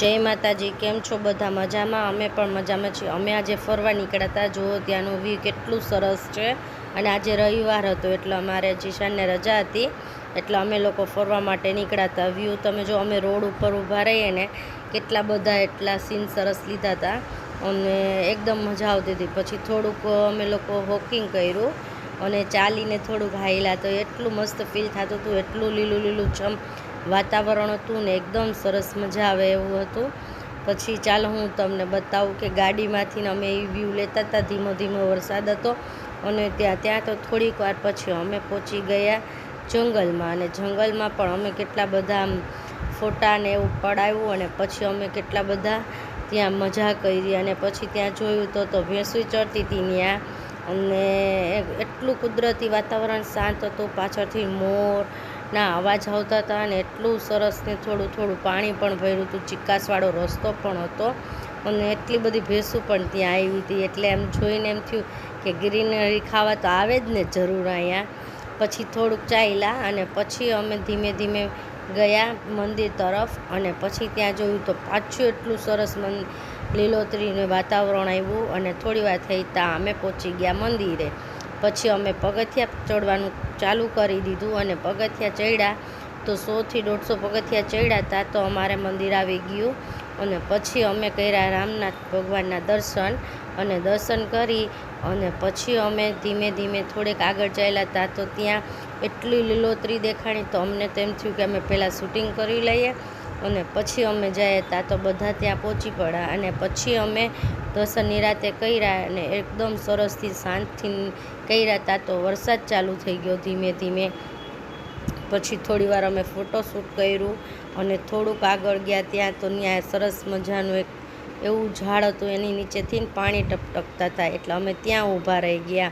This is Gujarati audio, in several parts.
જય માતાજી, કેમ છો બધા? મજામાં? અમે પણ મજામાં છીએ। અમે આજે ફરવા નીકળ્યા હતા। જુઓ ત્યાંનું વ્યૂ કેટલું સરસ છે। અને આજે રવિવાર હતો એટલે અમારે જીશાનને રજા હતી એટલે અમે લોકો ફરવા માટે નીકળ્યા હતા। વ્યૂ તમે જો, અમે રોડ ઉપર ઊભા રહીએ ને કેટલા બધા એટલા સીન સરસ લીધા હતા અને એકદમ મજા આવતી હતી। પછી થોડુંક અમે લોકો વોકિંગ કર્યું અને ચાલીને થોડુંક હાલ્યા તો એટલું મસ્ત ફીલ થતું હતું, એટલું લીલું લીલું છમ વાતાવરણ હતું ને એકદમ સરસ મજા આવે એવું હતું। પછી ચાલો હું તમને બતાવું કે ગાડીમાંથી અમે એ વ્યૂ લેતા હતા। ધીમો ધીમો વરસાદ હતો અને ત્યાં તો થોડીક વાર પછી અમે પહોંચી ગયા જંગલમાં। અને જંગલમાં પણ અમે કેટલા બધા ફોટા ને એવું પડાવ્યું અને પછી અમે કેટલા બધા ત્યાં મજા કરી। અને પછી ત્યાં જોયું તો ભેંસું ચરતી હતી ત્યાં અને એટલું કુદરતી વાતાવરણ શાંત હતું। પાછળથી મોરના અવાજ આવતા હતા અને એટલું સરસ ને થોડું થોડું પાણી પણ ભર્યું હતું, ચિકાસવાળો રસ્તો પણ હતો અને એટલી બધી ભેંસું પણ ત્યાં આવી હતી। એટલે એમ જોઈને એમ થયું કે ગ્રીનરી ખાવા તો આવે જ ને જરૂર અહીંયા। પછી થોડુંક ચાલ્યા અને પછી અમે ધીમે ધીમે ગયા મંદિર તરફ અને પછી ત્યાં જોયું તો પાછું એટલું સરસ લીલોતરીનું વાતાવરણ આવ્યું અને થોડી વાર થઈ ત્યાં અમે પહોંચી ગયા મંદિરે। પછી અમે પગથિયા ચડવાનું ચાલુ કરી દીધું અને પગથિયા ચડ્યા તો 100 થી 150 પગથિયા ચડ્યા હતા તો અમારે મંદિર આવી ગયું। અને પછી અમે કર્યા રામનાથ ભગવાનના દર્શન અને દર્શન કરી અને પછી અમે ધીમે ધીમે થોડેક આગળ ચાલ્યા હતા તો ત્યાં એટલી લીલોતરી દેખાણી તો અમને તેમ થયું કે અમે પહેલાં શૂટિંગ કરી લઈએ અને પછી અમે જઈએ ત્યાં તો બધા ત્યાં પહોંચી પડ્યા। અને પછી અમે દર્શન નિરાતે કર્યા અને એકદમ સરસથી શાંતથી કર્યા હતા તો વરસાદ ચાલુ થઈ ગયો ધીમે ધીમે। પછી થોડી વાર અમે ફોટોશૂટ કર્યું અને થોડુંક આગળ ગયા ત્યાં તો ત્યાં સરસ મજાનું એક એવું ઝાડ હતું, એની નીચેથી પાણી ટપટકતા હતા એટલે અમે ત્યાં ઊભા રહી ગયા।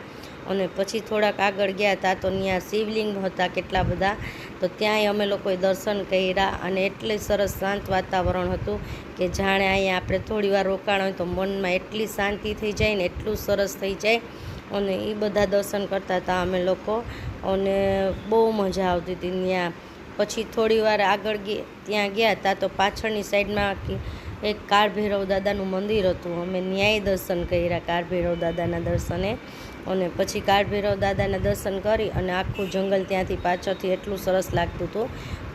અને પછી થોડાક આગળ ગયા હતા તો ત્યાં શિવલિંગ હતા કેટલા બધા તો ત્યાંય અમે લોકોએ દર્શન કર્યા અને એટલે સરસ શાંત વાતાવરણ હતું કે જાણે અહીંયા આપણે થોડી વાર રોકાણ હોય તો મનમાં એટલી શાંતિ થઈ જાય ને એટલું સરસ થઈ જાય। અને એ બધા દર્શન કરતા હતા અમે લોકો અને બહુ મજા આવતી હતી ત્યાં। પછી થોડી વાર આગળ ત્યાં ગયા હતા તો પાછળની સાઈડમાં એક કાળભૈરવ દાદાનું મંદિર હતું, અમે ન્યાય દર્શન કર્યા કાળભૈરવ દાદાના દર્શને। અને પછી કાળભૈરવ દાદાના દર્શન કરી અને આખું જંગલ ત્યાંથી પાછળથી એટલું સરસ લાગતું હતું।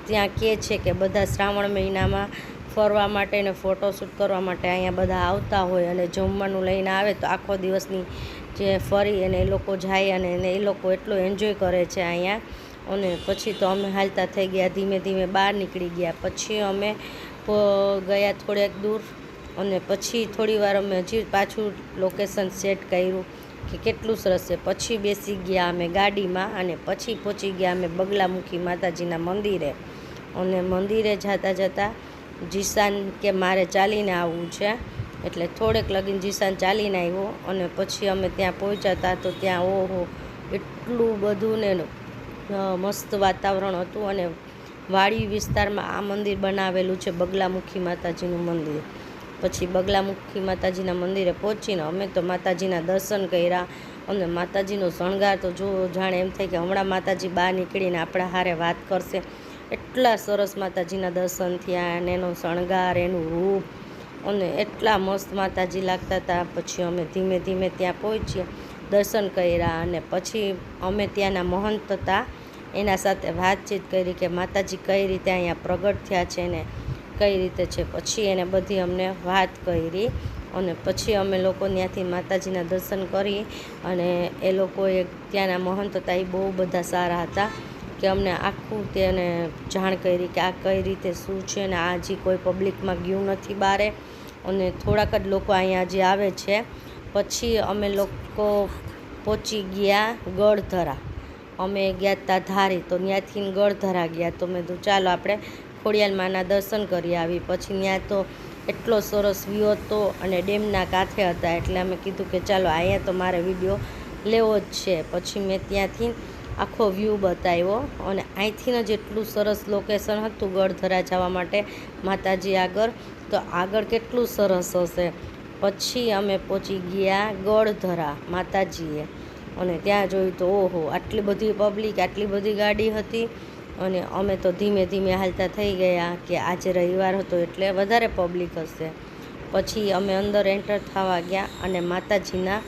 ત્યાં કહે છે કે બધા શ્રાવણ મહિનામાં ફરવા માટે ને ફોટોશૂટ કરવા માટે અહીંયા બધા આવતા હોય અને જમવાનું લઈને આવે તો આખો દિવસની જે ફરી અને એ લોકો જાય અને એ લોકો એટલો એન્જોય કરે છે અહીંયા। અને પછી તો અમે હાલતા થઈ ગયા, ધીમે ધીમે બહાર નીકળી ગયા। પછી અમે ગયા થોડેક દૂર અને પછી થોડી વાર અમે હજી પાછું લોકેશન સેટ કર્યું કે કેટલું સરસ છે। પછી બેસી ગયા અમે ગાડીમાં અને પછી પહોંચી ગયા અમે બગલામુખી માતાજીના મંદિરે। અને મંદિરે જતાં જતાં જીશાન કે મારે ચાલીને આવવું છે એટલે થોડેક લગીને જીશાન ચાલીને આવ્યો અને પછી અમે ત્યાં પહોંચ્યા હતા તો ત્યાં ઓહો એટલું બધું ને મસ્ત વાતાવરણ હતું। અને વાડી વિસ્તારમાં આ મંદિર બનાવેલું છે, બગલામુખી માતાજીનું મંદિર। પછી બગલામુખી માતાજીના મંદિરે પહોંચીને અમે તો માતાજીના દર્શન કર્યા અને માતાજીનો શણગાર તો જો જાણે એમ થાય કે હમણાં માતાજી બહાર નીકળીને આપણા હારે વાત કરશે, એટલા સરસ માતાજીના દર્શન થયા અને એનો શણગાર, એનું રૂપ અને એટલા મસ્ત માતાજી લાગતા હતા। પછી અમે ધીમે ધીમે ત્યાં પહોંચ્યા, દર્શન કર્યા અને પછી અમે ત્યાંના મહંત હતા એના સાથે વાતચીત કરી કે માતાજી કઈ રીતે અહીંયા પ્રગટ થયા છે ને કઈ રીતે છે। પછી એને બધી અમને વાત કરી અને પછી અમે લોકો ત્યાંથી માતાજીના દર્શન કરી અને એ લોકોએ ત્યાંના મહંત હતા એ બહુ બધા સારા હતા કે અમને આખું તેને જાણ કરી કે આ કઈ રીતે શું છે ને આ હજી કોઈ પબ્લિકમાં ગયું નથી બારે અને થોડાક જ લોકો અહીંયા હજી આવે છે। પછી અમે લોકો પહોંચી ગયા ગળધરા, અમે ગયા હતા ધારી તો ત્યાંથી ગળધરા ગયા તો મેં તો ચાલો આપણે ખોડિયાર માના દર્શન કરી આવી। પછી ત્યાં તો એટલો સરસ વ્યૂ હતો અને ડેમના કાંઠે હતા એટલે અમે કીધું કે ચાલો અહીંયા તો મારે વિડીયો લેવો જ છે। પછી મેં ત્યાંથી આખો વ્યૂ બતાવ્યો અને અહીંથી જ એટલું સરસ લોકેશન હતું ગળધરા જવા માટે માતાજી આગળ, તો આગળ કેટલું સરસ હશે। પછી અમે પહોંચી ગયા ગળધરા માતાજીએ અને ત્યાં જોયું તો ઓહો આટલી બધી પબ્લિક, આટલી બધી ગાડી હતી અને અમે તો ધીમે ધીમે હાલતા થઈ ગયા કે આજે રવિવાર હતો એટલે વધારે પબ્લિક હશે. પછી અમે અંદર એન્ટર થવા ગયા અને માતાજીના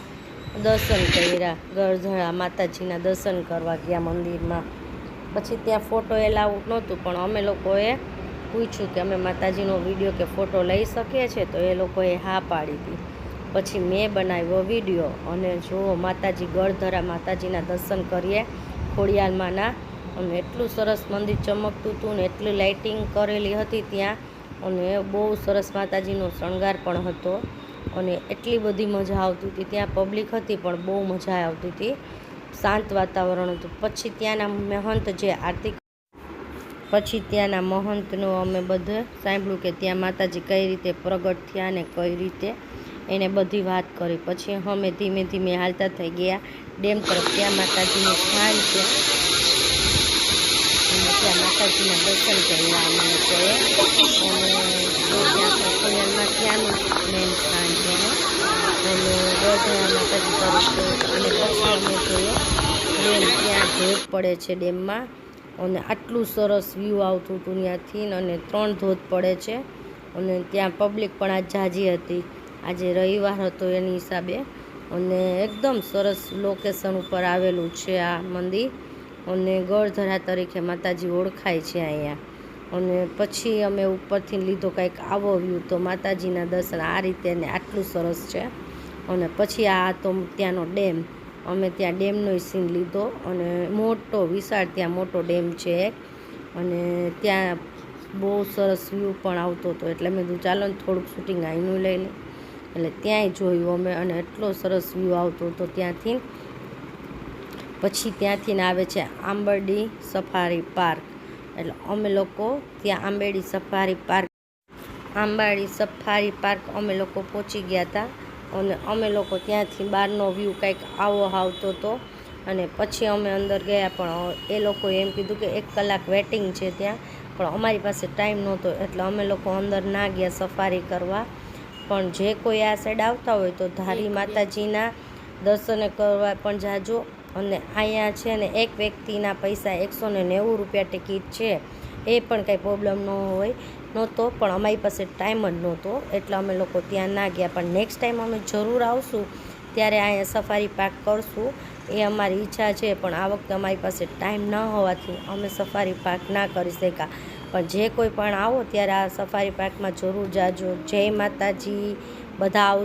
દર્શન કર્યા. ગળધરા માતાજીના દર્શન કરવા ગયા મંદિરમાં. પછી ત્યાં ફોટો એલાઉડ નહોતું, પણ અમે લોકોએ પૂછ્યું કે અમે માતાજીનો વિડીયો કે ફોટો લઈ શકીએ છીએ, તો એ લોકોએ હા પાડી હતી. પછી મેં બનાવ્યો વિડીયો અને જો માતાજી ગળધરા માતાજીના દર્શન કરીએ ખોડિયાલમાંના. અને એટલું સરસ મંદિર ચમકતું હતું ને એટલી લાઇટિંગ કરેલી હતી ત્યાં, અને બહુ સરસ માતાજીનો શણગાર પણ હતો અને એટલી બધી મજા આવતી હતી. ત્યાં પબ્લિક હતી પણ બહુ મજા આવતી હતી, શાંત વાતાવરણ હતું. પછી ત્યાંના મહંતનું અમે બધે સાંભળ્યું કે ત્યાં માતાજી કઈ રીતે પ્રગટ થયા ને કઈ રીતે એને બધી વાત કરી. પછી અમે ધીમે ધીમે હાલતા થઈ ગયા ડેમ તરફ. ત્યાં માતાજીનું સ્થાન છે અને ત્યાં માતાજીના દર્શન કર્યા અમે લોકોએ. અને ત્યાં ખોડિયાલમાં ત્યાંનું મેન સ્થાન છે અને ગળધરા માતાજી તરફ. અને પછી અમે જોયો ડેમ, ત્યાં ધોધ પડે છે ડેમમાં અને આટલું સરસ વ્યૂ આવતું હતું ત્યાંથી. અને 3 ધોધ પડે છે અને ત્યાં પબ્લિક પણ આજ ઝાઝી હતી. આજે રવિવાર હતો એની હિસાબે. અને એકદમ સરસ લોકેશન ઉપર આવેલું છે આ મંદિર અને ગળધરા તરીકે માતાજી ઓળખાય છે અહીંયા. અને પછી અમે ઉપરથી લીધો કંઈક આવો વ્યૂ, તો માતાજીના દર્શન આ રીતે ને આટલું સરસ છે. અને પછી આ તો ત્યાંનો ડેમ, અમે ત્યાં ડેમનો સીન લીધો અને મોટો વિશાળ ત્યાં મોટો ડેમ છે એક. અને ત્યાં બહુ સરસ વ્યૂ પણ આવતો હતો એટલે મેં કીધું ચાલો ને થોડુંક શૂટિંગ અહીંનું લઈ લે. એટલે ત્યાંય જોયું અમે અને એટલો સરસ વ્યૂ આવતો હતો ત્યાંથી. પછી ત્યાંથી આવે છે આંબરડી સફારી પાર્ક. એટલે અમે લોકો ત્યાં આંબરડી સફારી પાર્ક અમે લોકો પહોંચી ગયા હતા. અને અમે લોકો ત્યાંથી બહારનો વ્યૂ કંઈક આવો આવતો હતો. અને પછી અમે અંદર ગયા, પણ એ લોકોએ એમ કીધું કે 1 કલાક વેટિંગ છે ત્યાં, પણ અમારી પાસે ટાઈમ નહોતો એટલે અમે લોકો અંદર ના ગયા સફારી કરવા. પણ જે કોઈ આ સાઈડ આવતા હોય તો ધારી માતાજીના દર્શન કરવા પણ જાજો. અને અહીંયા છે ને એક વ્યક્તિના પૈસા 190 રૂપિયા ટિકિટ છે, એ પણ કંઈ પ્રોબ્લેમ નહોતો, પણ અમારી પાસે ટાઈમ જ નહોતો એટલે અમે લોકો ત્યાં ના ગયા. પણ નેક્સ્ટ ટાઈમ અમે જરૂર આવશું ત્યારે અહીંયા સફારી પાર્ક કરશું, એ અમારી ઈચ્છા છે. પણ આ વખતે અમારી પાસે ટાઈમ ન હોવાથી અમે સફારી પાર્ક ના કરી શક્યા. પણ જે કોઈ પણ આવો ત્યારે આ સફારી પાર્કમાં જરૂર જાજો. જય માતાજી, બધા આવજો.